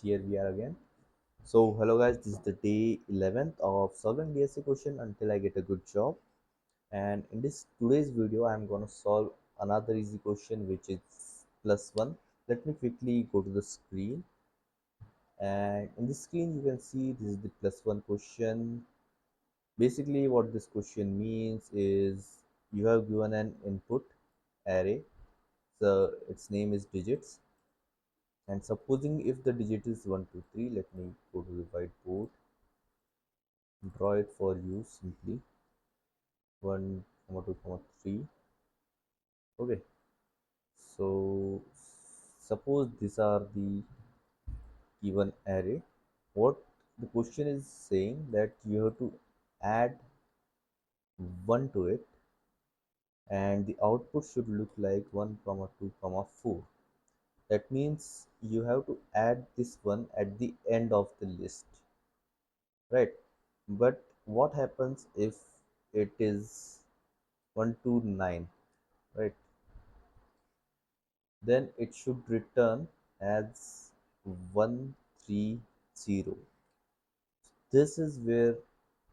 here we are again. So hello guys, this is the day 11th of solving DSA question until I get a good job. And in this today's video, I'm gonna solve another easy question which is plus one. Let me quickly go to the screen, and in the screen you can see this is the plus one question. Basically, what this question means is you have given an input array, so its name is digits. And supposing if the digit is 1, 2, 3, let me go to the whiteboard, draw it for you simply 1, 2, 3. Okay, so suppose these are the given array. What the question is saying that you have to add 1 to it, and the output should look like 1, 2, 4. That means you have to add this one at the end of the list, right? But what happens if it is 1 to 9, right? Then it should return as 130. This is where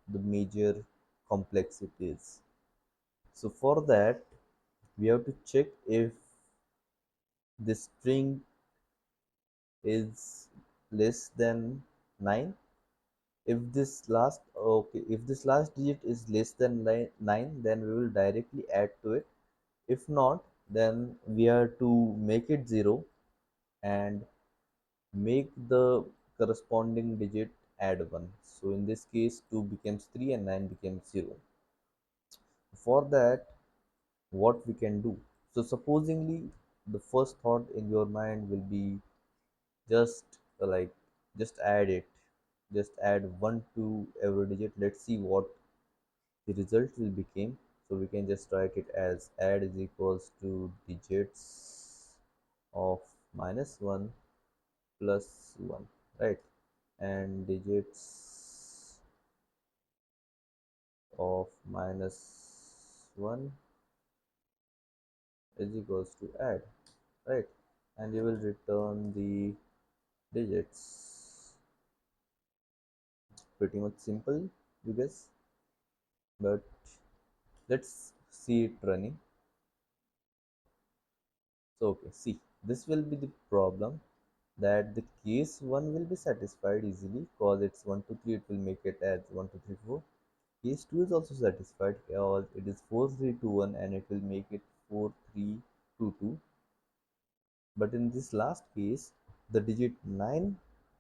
the major complexity is. So for that, we have to check if the string is less than 9. If this last digit is less than 9, then we will directly add to it. If not, then we have to make it 0 and make the corresponding digit add 1. So in this case 2 becomes 3 and 9 becomes 0. For that, what we can do? So supposingly the first thought in your mind will be just like just add it. Just add 1 to every digit. Let's see what the result will become. So we can just write it as add is equals to digits of -1 plus 1, right? And digits of -1 is equals to add, right? And you will return the digits. Pretty much simple, you guess, but let's see it running. So okay, see, this will be the problem, that the case 1 will be satisfied easily because it's 1 2 3, it will make it as 1 2 3 4. Case 2 is also satisfied because it is 4 3 2 1 and it will make it 4 3 2 2. But in this last case, the digit 9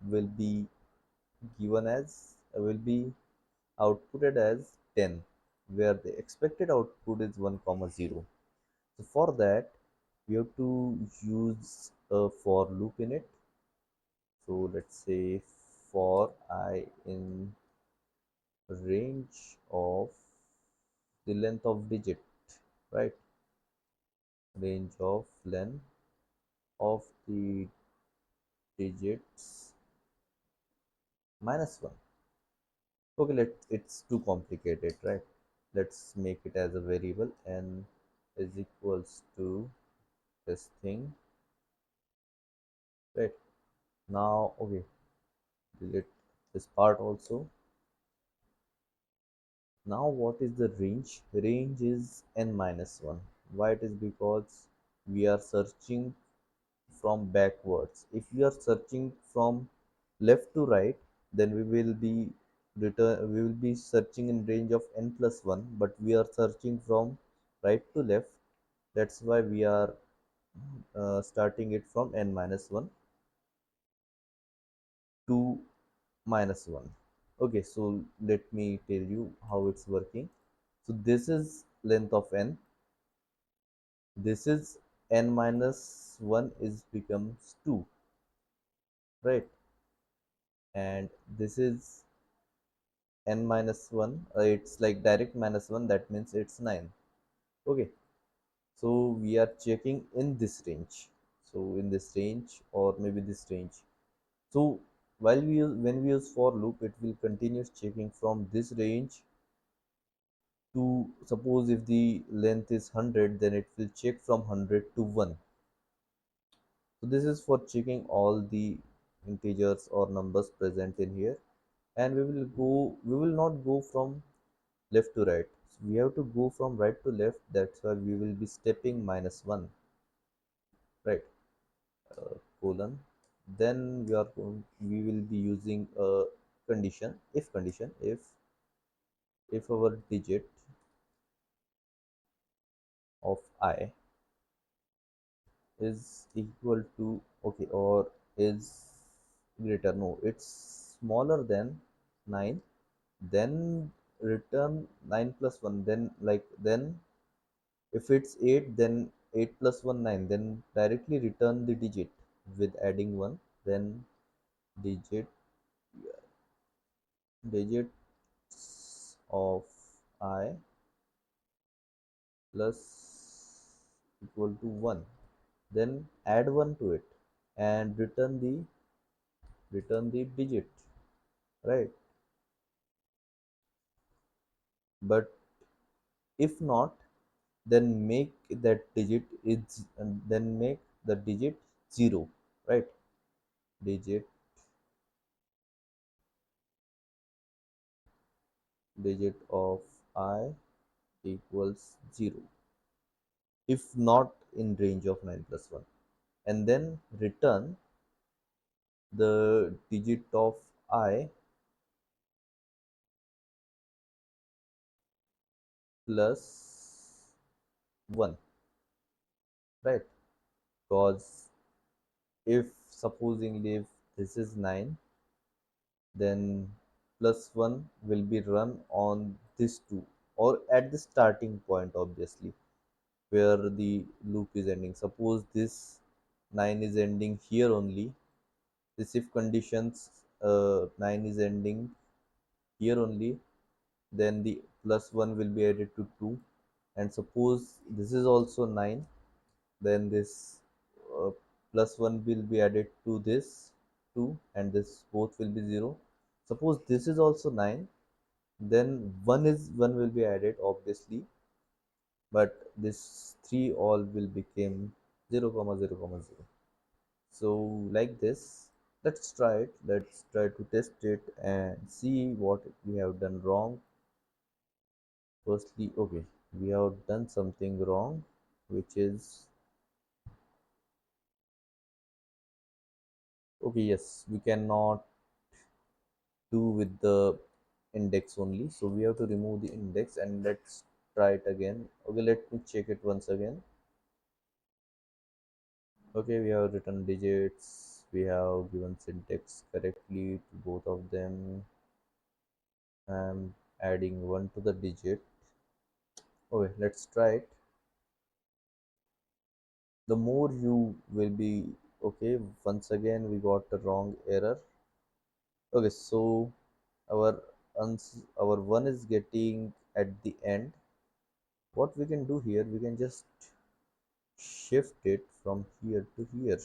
will be given as will be outputted as 10, where the expected output is 1 comma 0. So for that, we have to use a for loop in it. So let's say for I in range of the length of digit, right? Range of length of the digits -1. Okay, it's too complicated, right? Let's make it as a variable n is equals to this thing, right? Now, okay, delete this part also. Now, what is the range? Range is n-1. Why it is? Because we are searching from backwards. If we are searching from left to right, then we will be searching in range of n plus 1, but we are searching from right to left. That's why we are starting it from n-1 to -1. Okay, so let me tell you how it's working. So this is length of n, this is n-1 is becomes 2, right? And this is n-1, it's like direct -1, that means it's 9. Okay, so we are checking in this range, so in this range or maybe this range. So when we use for loop, it will continue checking from this range to, suppose if the length is 100, then it will check from 100 to 1. So this is for checking all the integers or numbers present in here, and we will not go from left to right. We have to go from right to left. That's why we will be stepping -1, right? Colon. Then we will be using a condition, if our digit of I is equal to, okay, or is greater, no, it's smaller than 9, then return 9 plus 1, then then if it's 8, then 8 plus 1 9, then directly return the digit with adding 1, then digit digits of I plus equal to 1, then add 1 to it and return the digit, right? But if not, then make that digit is and then make the digit 0, right? digit digit of I equals 0 if not in range of 9 plus 1, and then return the digit of I plus 1, right? Because if supposingly if this is 9, then plus 1 will be run on this 2, or at the starting point, obviously, where the loop is ending. Suppose this 9 is ending here only. This if conditions 9 is ending here only, then the plus 1 will be added to 2. And suppose this is also 9, then this uh, plus 1 will be added to this 2, and this both will be 0. Suppose this is also 9, then 1 will be added, obviously, but this 3 all will become 0 comma 0 comma 0. So like this, let's try to test it and see what we have done wrong. Firstly, okay, we have done something wrong, which is, okay, yes, we cannot do with the index only, so we have to remove the index, and let's try it again. Okay, let me check it once again. Okay, we have written digits, we have given syntax correctly to both of them. I'm adding 1 to the digit. Okay, let's try it. The more you will be, okay, once again we got the wrong error. Okay, so our our 1 is getting at the end. What we can do here, we can just shift it from here to here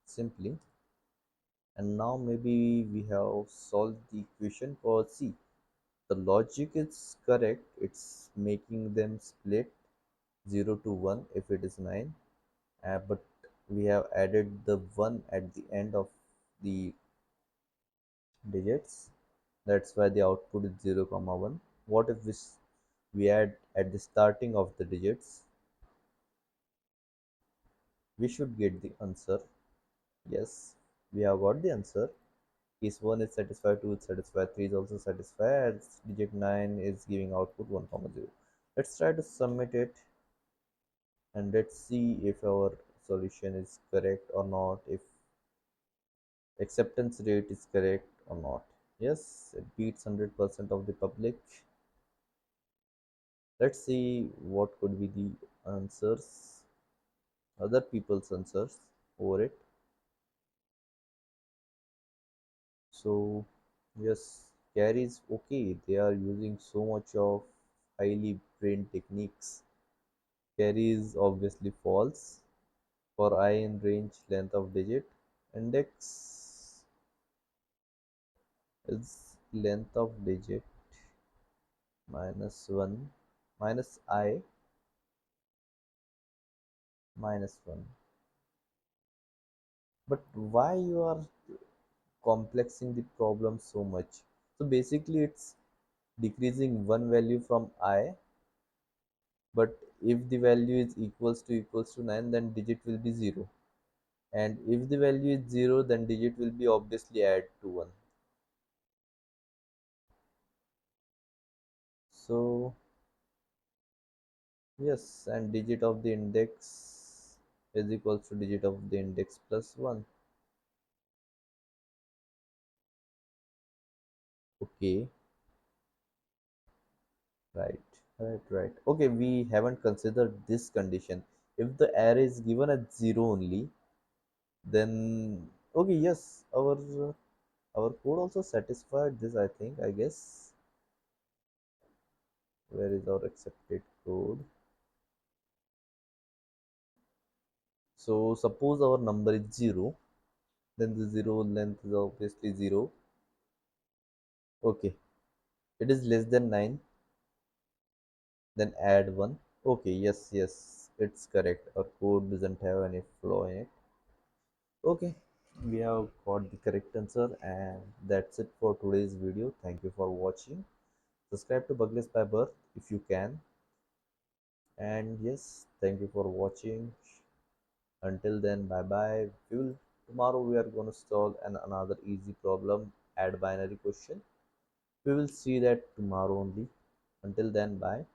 simply, and now maybe we have solved the equation. For see, the logic is correct, it's making them split 0 to 1 if it is 9, but we have added the 1 at the end of the digits. That's why the output is 0 comma 1. What if we add at the starting of the digits? We should get the answer. Yes, we have got the answer. Case 1 is satisfied, 2 is satisfied, 3 is also satisfied, and digit 9 is giving output 1 comma 0. Let's try to submit it, and let's see if our solution is correct or not, if acceptance rate is correct or not. Yes, it beats 100% of the public. Let's see what could be the answers, other people's answers over it. So yes, carries okay. They are using so much of highly brain techniques. Carry is obviously false. For I in range length of digit, index is length of digit -1 minus I -1. But why you are complexing the problem so much. So basically, it's decreasing one value from I, but if the value is equals to 9, then digit will be 0. And if the value is 0, then digit will be obviously add to 1. So yes, and digit of the index is equals to digit of the index plus 1. Okay, right, right. Okay, we haven't considered this condition. If the array is given at 0 only, then okay, yes, our code also satisfied this, I think, I guess. Where is our accepted code? So suppose our number is 0, then the 0 length is obviously 0. Okay, it is less than 9, then add 1. Okay, yes, it's correct. Our code doesn't have any flaw in it. Okay, we have got the correct answer, and that's it for today's video. Thank you for watching. Subscribe to Bugless by Birth if you can. And yes, thank you for watching. Until then, bye bye. Tomorrow we are going to solve another easy problem, add binary question. We will see that tomorrow only. Until then, bye.